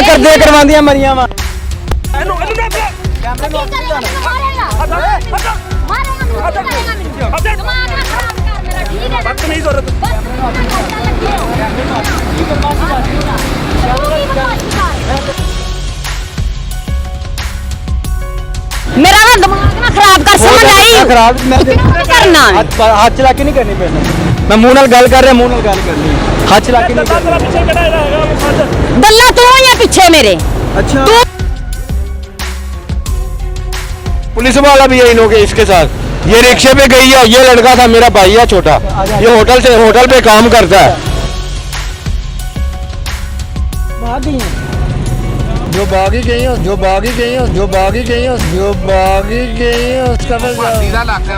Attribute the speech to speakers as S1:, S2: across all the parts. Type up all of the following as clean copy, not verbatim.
S1: ਵਿਆਹ ਕਰਦੇ ਕਰਵਾਉਂਦੀਆਂ ਮਰੀਆਂ ਵਾ
S2: मेरा ना दिमाग ना खराब कर समझ आई
S1: खराब
S2: करना
S1: हाथ चला के नहीं करनी पहले मैं मुंह नाल गल कर रहा मुंह नाल गल करनी हाथ चला के नहीं
S2: गल्ला तू या पीछे मेरे
S1: अच्छा
S3: पुलिस वाला भी है इन्हों के इसके साथ ये रिक्शे पे गई है ये लड़का था मेरा भाई है छोटा ये होटल पे काम करता है जो बागी गई है जो बागी गई है जो बागी गई है जो बागी गई है उसका
S4: इलाका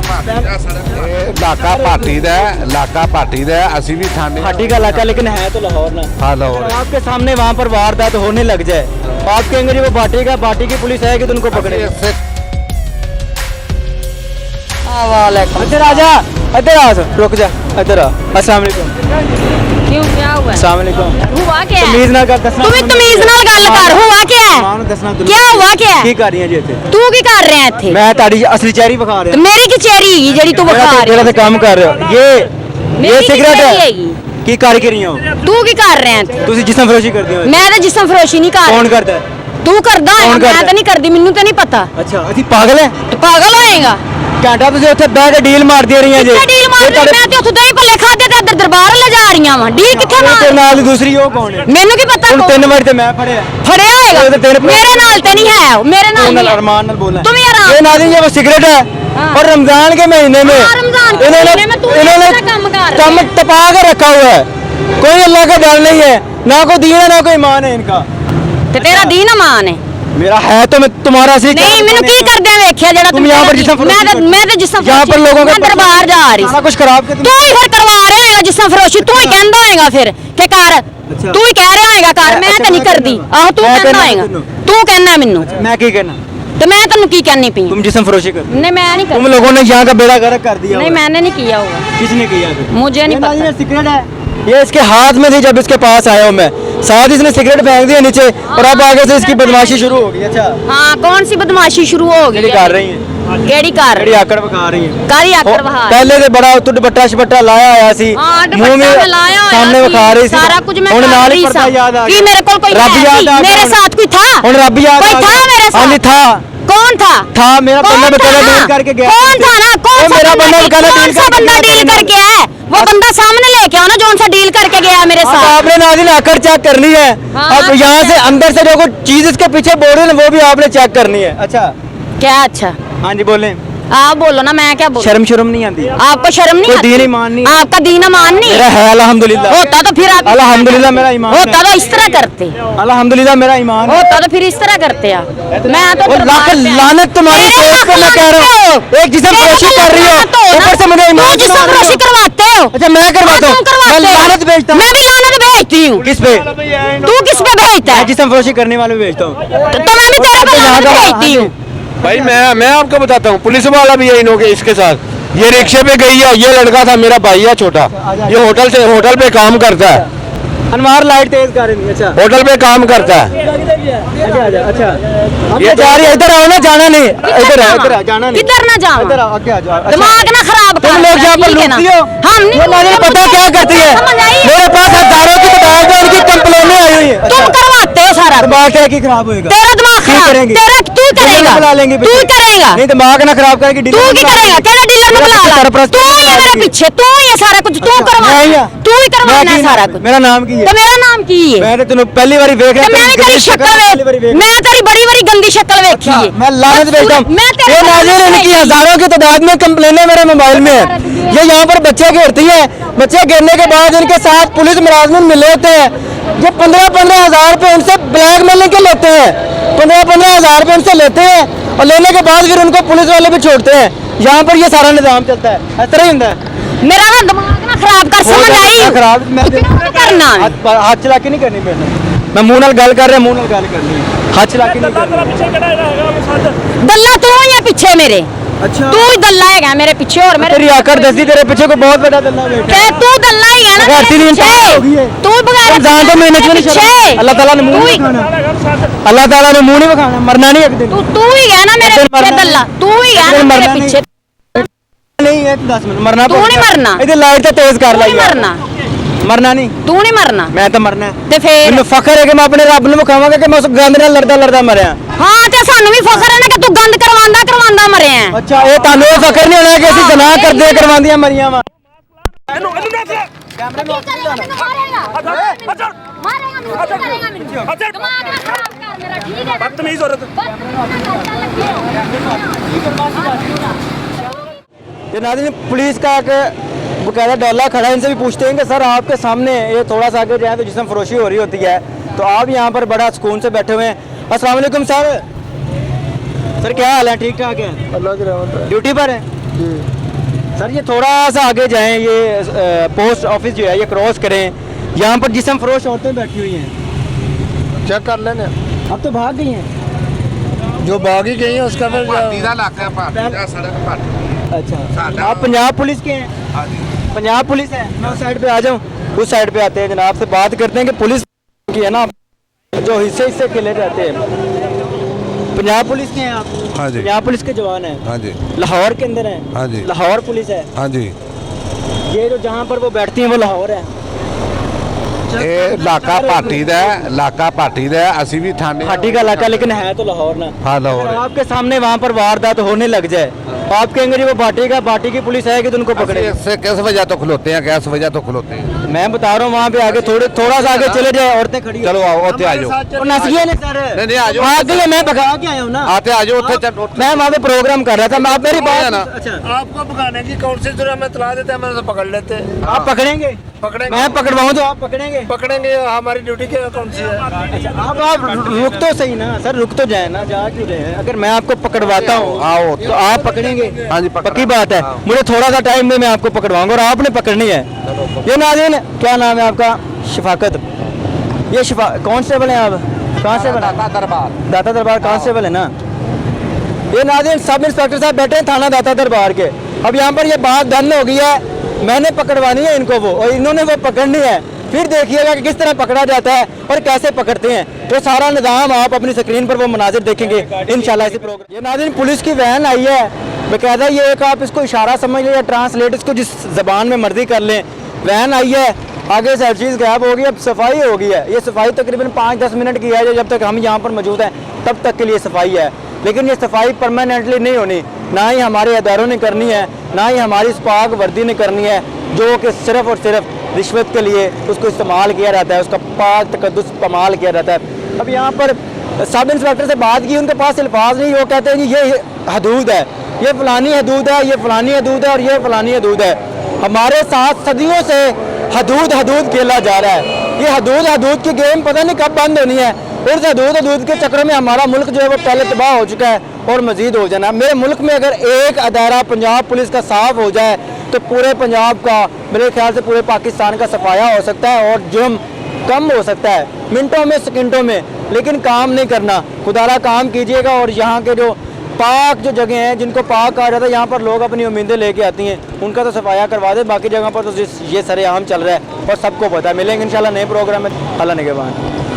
S4: पार्टी दा ਅਸੀਂ भी थाने
S1: हाटी का इलाका लेकिन है तो लाहौर ना
S4: हाँ लाहौर
S1: आपके सामने वहाँ पर वारदात होने लग जाए आप कहेंगे जी वो बाटी की पुलिस आएगी तो उनको पकड़े इधर आ जा इधर आ रुक जा इधर आ अस्सलाम वालेकुम
S2: क्यों क्या हुआ
S1: अस्सलाम वालेकुम
S2: हुआ क्या
S1: तमीज ना कर दसना
S2: तू भी तमीज नाल गल कर हुआ क्या है
S1: दसना
S2: क्या हुआ क्या
S1: की कर रही है जी ਇੱਥੇ
S2: तू की कर रहा है ਇੱਥੇ
S1: मैं ताड़ी असली चेहरी बखा
S2: ਤੇ
S1: रहा
S2: ਮੇਰੀ ਕੀ ਚੇਰੀ ਹੈਗੀ ਜਿਹੜੀ ਤੂੰ ਵਿਖਾ
S1: तेरा
S2: ਰਿਹਾ
S1: से काम कर रहे हो ये
S2: मेरी
S1: सिगरेट
S2: चेहरी
S1: है
S2: ਹੈਗੀ
S1: की कर के रही हो
S2: ਤੂੰ ਕੀ ਕਰ ਰਿਹਾ ਹੈ
S1: ਤੁਸੀਂ ਜਿਸਮ ਫਰੋਸ਼ੀ ਕਰਦੇ ਹੋ
S2: ਮੈਂ ਤਾਂ ਜਿਸਮ ਫਰੋਸ਼ੀ ਨਹੀਂ ਕਰ
S1: ਕੌਣ
S2: ਰਹੀ
S1: ਕਰਦਾ ਹੈ
S2: ਤੂੰ ਕਰਦਾ ਹੈ
S1: ਕੌਣ
S2: ਮੈਂ
S1: ਕਰਦਾ
S2: ਤਾਂ ਨਹੀਂ ਕਰਦੀ ਮੈਨੂੰ ਤਾਂ ਨਹੀਂ ਪਤਾ
S1: ਅੱਛਾ ਅਸੀਂ ਪਾਗਲ ਹੈ
S2: ਤੂੰ ਪਾਗਲ ਹੋਏਗਾ
S1: ਘੰਟਾ ਤੁਸੀਂ ਉੱਥੇ ਬਹਿ ਕੇ ਡੀਲ ਮਾਰਦੀਆਂ ਰਹੀਆਂ ਜੇ
S2: ਕਿੱਥੇ ਡੀਲ ਮਾਰ ਰਹੀ ਮੈਂ ਤੇ ਉੱਥੇ ਦਹੀਂ ਭੱਲੇ ਖਾਦੇ ਤੇ ਇੱਧਰ ਦਰਬਾਰ ਲਿਜਾ ਰਹੀਆਂ ਵਾਂ ਡੀਲ ਕਿੱਥੇ
S1: ਤੇ
S2: ਮਾਰ
S1: ਨਾਲ ਦੀ ਦੂਸਰੀ ਉਹ ਕੌਣ ਹੈ
S2: ਮੈਨੂੰ ਕੀ ਪਤਾ
S1: ਹੁਣ 3 ਵਜੇ ਤੇ ਮੈਂ ਫੜਿਆ
S2: ਫੜਿਆ
S1: ਉਹ
S2: ਹੋਏਗਾ
S1: ਤੇ ਤੇਰੇ-
S2: ਮੇਰੇ ਨਾਲ ਤੇ नहीं है वो, मेरे नाल
S1: ਨਾਲ
S2: नहीं है
S1: अरमान नाल बोलना
S2: तुम ही आराम
S1: ये नाज़रीन ये वो सिगरेट है
S2: हाँ।
S1: और रमजान के महीने में
S2: हाँ, रमजान के महीने में तू
S1: इन्होंने
S2: ऐसा काम कर रहा
S1: कम
S2: है।
S1: टपा के रखा हुआ है कोई अल्लाह का डर नहीं है ना कोई दीन है ना कोई ईमान है इनका
S2: ते तेरा दीन अमान है
S1: मेरा है तो मैं तुम्हारा सी
S2: नहीं मैंने की करदे वेखिया जेड़ा
S1: तुम यहाँ पर जिसम फरोशी
S2: मैं तो जिसम
S1: यहाँ पर लोगों
S2: मैं दरबार जा रही
S1: सारा कुछ खराब कर
S2: तू ही फिर करवा रहा होएगा जिसम फरोशी तू ही कहंदा होएगा फिर के कर
S1: अच्छा।
S2: तू ही कह रहा होएगा कर मैं
S1: अच्छा,
S2: तो नहीं
S1: मैं
S2: करदी
S1: कहना।
S2: आहो तू
S1: मैं
S2: कहना
S1: कहना
S2: होएगा
S1: तैनू।
S2: तू कहना मेनू
S1: मैं क्या कहना
S2: तो मैं तेनू की कहनी पई
S1: तुम जिसम फरोशी कर
S2: नहीं मैं नहीं
S1: तुम
S2: कर
S1: लोगों ने यहाँ का बेड़ा गर्क कर दिया
S2: नहीं
S1: हुआ है।
S2: मैंने नहीं किया हुआ
S1: किसने किया फिर?
S2: मुझे नहीं
S1: ये
S2: पता
S1: नाज़रीन सिगरेट है ये इसके हाथ में थी जब इसके पास आया हूँ मैं साथ ही इसने सिगरेट फेंक दिया नीचे और अब आगे से इसकी बदमाशी शुरू हो गई अच्छा
S2: हाँ कौन सी बदमाशी शुरू हो गई
S1: ਜਿਹੜੀ कर रही है
S2: केड़ी कर
S1: ਜਿਹੜੀ ਆਕੜ ਵਿਖਾ ਰਹੀ ਹੈ
S2: कारी आकर बहा
S1: ਪਹਿਲੇ ਤੇ ਬੜਾ ਉੱਤ ਦੁਪੱਟਾ ਸ਼ਪੱਟਾ ਲਾਇਆ ਹੋਇਆ ਸੀ
S2: हाँ
S1: ਮੂੰਹ
S2: दुपट्टा मैं लाया होया
S1: ਸਾਹਮਣੇ
S2: सी,
S1: ਵਿਖਾ ਰਹੀ ਸੀ
S2: सारा कुछ मैं
S1: ਹੁਣ
S2: कर
S1: ਨਾਲ
S2: रही
S1: ਹੀ ਪਰਦਾ
S2: सा
S1: ਯਾਦ ਆ
S2: कि
S1: ਗਿਆ
S2: मेरे कोल कोई
S1: रब
S2: है
S1: याद
S2: सी,
S1: आ गया
S2: मेरे
S1: ਹੁਣ।
S2: साथ कोई था
S1: ਹੁਣ ਰੱਬ ਯਾਦ
S2: कोई
S1: आ
S2: था
S1: गया।
S2: मेरे
S1: हाँ जी
S2: साथ
S1: था
S2: कौन था
S1: मेरा
S2: कौन
S1: बंदा
S2: था
S1: बेचारा
S2: ना?
S1: डील करके गया
S2: कौन था ना कौन
S1: वो
S2: सा
S1: मेरा बंदा बेचारा
S2: कौन
S1: डील
S2: सा
S1: करके
S2: बंदा
S1: गया
S2: डील
S1: मेरे
S2: करके है वो बंदा सामने लेके आओ ना जौन सा डील करके गया मेरे
S1: अब
S2: साथ
S1: आपने नाज़रीन आकड़ चेक करनी है
S2: हाँ,
S1: अब यहाँ से अंदर से जो कोई चीज इसके पीछे बोल रही है वो भी आपने चेक करनी है अच्छा
S2: क्या अच्छा
S1: हाँ जी बोले
S2: आप बोलो ना मैं क्या बोलूं
S1: शर्म नहीं आती
S2: आपको शर्म नहीं
S1: कोई
S2: आती?
S1: दीन ईमान नहीं
S2: आपका दीन ईमान नहीं
S1: मेरा है अल्हम्दुलिल्लाह
S2: होता तो फिर आप
S1: अल्हम्दुलिल्लाह मेरा ईमान
S2: होता
S1: है
S2: तो इस तरह करते
S1: अल्हम्दुलिल्लाह मेरा ईमान है
S2: होता तो फिर इस तरह करते आप मैं तो
S1: और
S2: दरबार
S1: लाख
S2: पे आई।
S1: लानत तुम्हारी
S2: मेरे
S1: सोच पे मैं कह रहा हूँ एक जिसम
S2: मेरे
S1: फरोशी
S2: को
S1: कर रही
S2: लानत
S1: हो
S2: ना।
S1: ऊपर से मुझे
S2: तू
S1: ईमान
S2: जिसम
S1: दिला रही
S2: फरोशी
S1: हो।
S2: करवाते हो
S1: अच्छा मैं करवाता
S2: हाँ,
S1: हूँ
S2: तुम करवाते
S1: मैं
S2: हो।
S1: लानत भेजता हूँ
S2: मैं भी लानत भेजती हूँ
S1: किस पे
S2: तू किस पे भेजता है
S1: मैं जिसम फरोशी करने वाले को भेजता हूँ
S2: तो मैं भी तेरे पे लानत भेजती हूँ
S3: भाई मैं आपको बताता हूँ पुलिस वाला भी है इन्हों के इसके साथ ये रिक्शे पे गई है ये लड़का था मेरा भाई है छोटा ये होटल पे काम करता है
S1: अनवार लाइट तेज कर रही है अच्छा
S3: होटल पे काम करता है
S1: अच्छा ये जा रही है इधर आओ ना जाना नहीं इधर है जाना नहीं
S2: किधर ना जाओ
S1: इधर आओ आगे आ जाओ अच्छा।
S2: दिमाग ना खराब कर
S1: तुम लोग यहाँ पर
S2: ठीक है ना?
S1: लूटती हो
S2: हम नहीं
S1: ये नाज़रीन
S2: लूटते,
S1: पता
S2: मुझे
S1: क्या करती है
S2: समझ आई?
S1: मेरे पास हजारों की किताब है उनकी कंप्लेनें आई हुई है
S2: तुम करवाते हो सारा कुछ।
S1: दिमाग क्या की खराब होएगा
S2: तेरा दिमाग
S1: की
S2: खराब
S1: करेंगी?
S2: तेरा तू
S1: डीलर
S2: करेगा
S1: बुला लेंगे
S2: तू
S1: पीछे।
S2: करेगा
S1: नहीं दिमाग ना खराब करके
S2: तू की करेगा तेरा डीलर में बुला ला
S1: सरपरस्त
S2: तू ही है मेरे पीछे तू ही है सारा कुछ तू करवाना
S1: मैं ही
S2: है
S1: हूँ।
S2: तू ही करवाना है सारा कुछ
S1: मेरा नाम की
S2: तो
S1: है
S2: मेरा नाम की है
S1: मैंने तेन पहली बार देख
S2: तो मैं भी तेरी शक्ल मैं तेरी बड़ी बड़ी गंदी शक्ल देखी है
S1: मैं लानत भेजता हूँ
S2: मैं तेरे
S1: ये नाज़रीन इनकी हजारों की तादाद में कंप्लेनें मेरे मोबाइल में है ये यहाँ पर बच्चे गिरती हैं बच्चे गिरने के बाद इनके साथ पुलिस मुलाजिम मिले होते हैं ये 15-15 हज़ार रुपये उनसे ब्लैकमेलिंग के लेते हैं 15-15 हज़ार रुपये उनसे लेते हैं और लेने के बाद फिर उनको पुलिस वाले भी छोड़ते हैं यहाँ पर ये सारा निज़ाम चलता है इस तरह ही होता है
S2: मेरा ना दिमाग ना खराब कर समझ आई
S1: खराब मैं
S2: कितना करना है
S1: हाथ चला के नहीं करनी पहले मैं मुंह नाल गल कर रहा मुंह नाल गल करनी है हाथ चला के नहीं करनी
S2: गल्ला तू ही है पीछे मेरे
S1: अच्छा
S2: तू ही दल्ला है मेरे पीछे और मेरे
S1: तेरी आकर दसी तेरे पीछे को बहुत बड़ा दल्ला बैठा
S2: के तू दल्ला ही है ना
S1: बगैरती
S2: मेरे
S1: नहीं
S2: पीछे।
S1: इंसान हो गई है।
S2: तू बगैर
S1: रमजान तो महीने में नहीं
S2: पीछे।
S1: अल्लाह ताला ने मुंह
S2: तू
S1: नहीं
S2: ही-
S1: दिखाना अल्लाह ताला ने मुंह नहीं दिखाना मरना नहीं एक दिन
S2: तू ही है ना मेरे
S1: फिर
S2: पीछे
S1: मरना
S2: दल्ला तू ही है
S1: फिर
S2: ना मेरे
S1: मरना नहीं।
S2: पीछे
S1: नहीं है 10 मिनट मरना
S2: तू नहीं मरना।
S1: इधर लाइट तो तेज कर
S2: तू
S1: लाई
S2: नहीं मरना
S1: मरना नहीं
S2: तू नहीं मरना
S1: मैं तो मरना है
S2: ते फिर
S1: ਮੈਨੂੰ ਫਖਰ ਹੈ ਕਿ ਮੈਂ ਆਪਣੇ ਰੱਬ ਨੂੰ ਵਿਖਾਵਾਂਗਾ ਕਿ ਮੈਂ ਉਸ ਗੰਦ ਨਾਲ ਲੜਦਾ ਮਰਿਆ
S2: ਹਾਂ ਤੇ ਸਾਨੂੰ ਵੀ ਫਖਰ ਹੈ ਨਾ ਕਿ ਤੂੰ ਗੰਦ ਕਰਵਾਉਂਦਾ ਮਰਿਆ ਹੈ।
S1: ਅੱਛਾ ਇਹ ਤੁਹਾਨੂੰ ਇਹ ਫਖਰ ਨਹੀਂ ਹੋਣਾ ਕਿ ਅਸੀਂ ਗੁਨਾਹ ਕਰਦੇ ਕਰਵਾਉਂਦੀਆਂ ਮਰੀਆਂ ਵਾ
S5: बदतमीज औरत
S1: ये नाज़रीन पुलिस का एक बकायदा डोला खड़ा है इनसे भी पूछते हैं कि सर आपके सामने ये थोड़ा सा आगे जाए तो जिसम फरोशी हो रही होती है तो आप यहाँ पर बड़ा सुकून से बैठे हुए हैं अस्सलाम वालेकुम सर सर क्या हाल है ठीक ठाक है
S3: अल्लाह की रहमत है
S1: ड्यूटी पर है सर ये थोड़ा सा आगे जाएं ये पोस्ट ऑफिस जो है ये क्रॉस करें यहाँ पर जिसम फरोश औरतें बैठी हुई हैं
S3: चेक कर लेने
S1: अब तो भाग गई हैं
S3: जो बाग ही गई है उसका फिर
S4: ਪਾਰਟੀ ਦਾ ਇਲਾਕਾ ਪਾਰਟੀ ਦਾ ਸੜਕ ਪਾਰਟੀ
S1: अच्छा आप पंजाब पुलिस के हैं
S4: ਹਾਂਜੀ
S1: पंजाब पुलिस है मैं उस साइड पे आ जाऊँ उस साइड पे आते हैं जनाब से बात करते हैं कि पुलिस की है ना जो हिस्से हिस्से खेले रहते हैं पंजाब पुलिस के हैं आप
S4: हाँ जी।
S1: पंजाब पुलिस के जवान हैं
S4: ਹਾਂਜੀ
S1: लाहौर के अंदर हैं
S4: हाँ जी।
S1: लाहौर पुलिस है
S4: ਹਾਂਜੀ
S1: ये जो जहाँ पर वो बैठती हैं वो लाहौर है
S4: ਇਹ ਇਲਾਕਾ ਪਾਰਟੀ ਦਾ ਹੈ, ਇਲਾਕਾ ਪਾਰਟੀ ਦਾ ਹੈ, ਅਸੀਂ ਵੀ ਥਾਣੇ
S1: घाटी का इलाका लेकिन है तो लाहौर ना
S4: हाँ लाहौर
S1: अगर
S4: है।
S1: आपके सामने वहाँ पर वारदात होने लग जाए आप कहेंगे जी वो पार्टी की पुलिस है कि तो उनको
S4: ਅਸੀਂ
S1: पकड़े
S4: इससे किस वजह तो खलोते हैं किस वजह तो खलोते हैं
S1: मैं बता रहा हूँ वहाँ पे आगे थोड़ा सा आगे चले जाए औरतें खड़ी
S4: चलो आओ उत्ते आ जाओ
S1: और नस गए ने सर
S4: नहीं, आ जाओ।
S1: आ गए मैं भगा के आया हूँ ना
S4: आते आ जाओ उत्ते
S1: मैं वहाँ पे प्रोग्राम कर रहा था मैं आप मेरी बात
S4: ना।
S1: अच्छा
S5: आपको भगाने की कौन सी जरूरत में तला देते हैं मैं तो पकड़ लेते
S1: आप पकड़ेंगे
S5: पकड़ेंगे
S1: मैं पकड़वाऊँ तो आप पकड़ेंगे
S5: पकड़ेंगे हमारी ड्यूटी क्या कौन सी है
S1: अच्छा आप रुक तो सही ना सर रुक तो जाए ना जा क्यों रहे हैं अगर मैं आपको पकड़वाता हूँ
S4: आओ
S1: तो आप पकड़ेंगे
S4: हाँ जी, पकड़-
S1: पक्की बात है मुझे थोड़ा सा टाइम में मैं आपको पकड़वाऊंगा और आपने पकड़नी है ये नाज़रीन क्या नाम है आपका शफाकत ये कांस्टेबल हैं आप कांस्टेबल दाता दरबार कांस्टेबल है ना ये नाज़रीन सब इंस्पेक्टर साहब बैठे हैं थाना दाता दरबार के अब यहाँ पर ये बात डन हो गई है मैंने पकड़वानी है इनको वो और इन्होंने वो पकड़नी है फिर देखिएगा कि किस तरह पकड़ा जाता है और कैसे पकड़ते हैं तो सारा निज़ाम आप अपनी स्क्रीन पर वो मनाजिर देखेंगे इंशाल्लाह इसी प्रोग्राम ये नाज़रीन पुलिस की वैन आई है बेकायदा ये एक आप इसको इशारा समझ लें या ट्रांसलेट इसको जिस ज़बान में मर्जी कर लें वैन आई है आगे से हर चीज़ गायब होगी अब सफाई हो गई है ये सफाई तकरीबन 5-10 मिनट की है जो जब तक हम यहाँ पर मौजूद हैं तब तक के लिए सफाई है लेकिन ये सफाई परमानेंटली नहीं होनी ना ही हमारे अदारों ने करनी है ना ही हमारी स्पाक वर्दी ने करनी है जो कि सिर्फ़ और सिर्फ रिश्वत के लिए उसको इस्तेमाल किया जाता है उसका पाक तकद्दुस इस्तेमाल किया जाता है अब यहाँ पर सब इंस्पेक्टर से बात की उनके पास अल्फाज नहीं वो कहते हैं जी ये हदूद है ये फ़लानी हदूद है ये फ़लानी हदूद है और ये फ़लानी हदूद है हमारे साथ सदियों से हदूद खेला जा रहा है ये हदूद की गेम पता नहीं कब बंद होनी है और हदूद के चक्कर में हमारा मुल्क जो है वो पहले तबाह हो चुका है और मज़ीद हो जाना मेरे मुल्क में अगर एक अदारा पंजाब पुलिस का साफ हो जाए तो पूरे पंजाब का मेरे ख्याल से पूरे पाकिस्तान का सफाया हो सकता है और जुर्म कम हो सकता है मिनटों में सेकंडों में लेकिन काम नहीं करना खुदारा काम कीजिएगा और यहाँ के जो पाक जो जगह हैं जिनको पाक कहा जाता है यहाँ पर लोग अपनी उम्मीदें लेके आती हैं उनका तो सफाया करवा दे बाकी जगह पर तो ये सरेआम चल रहा है और सबको पता है मिलेंगे इंशाल्लाह नए प्रोग्राम में अल्लाह निगहबान।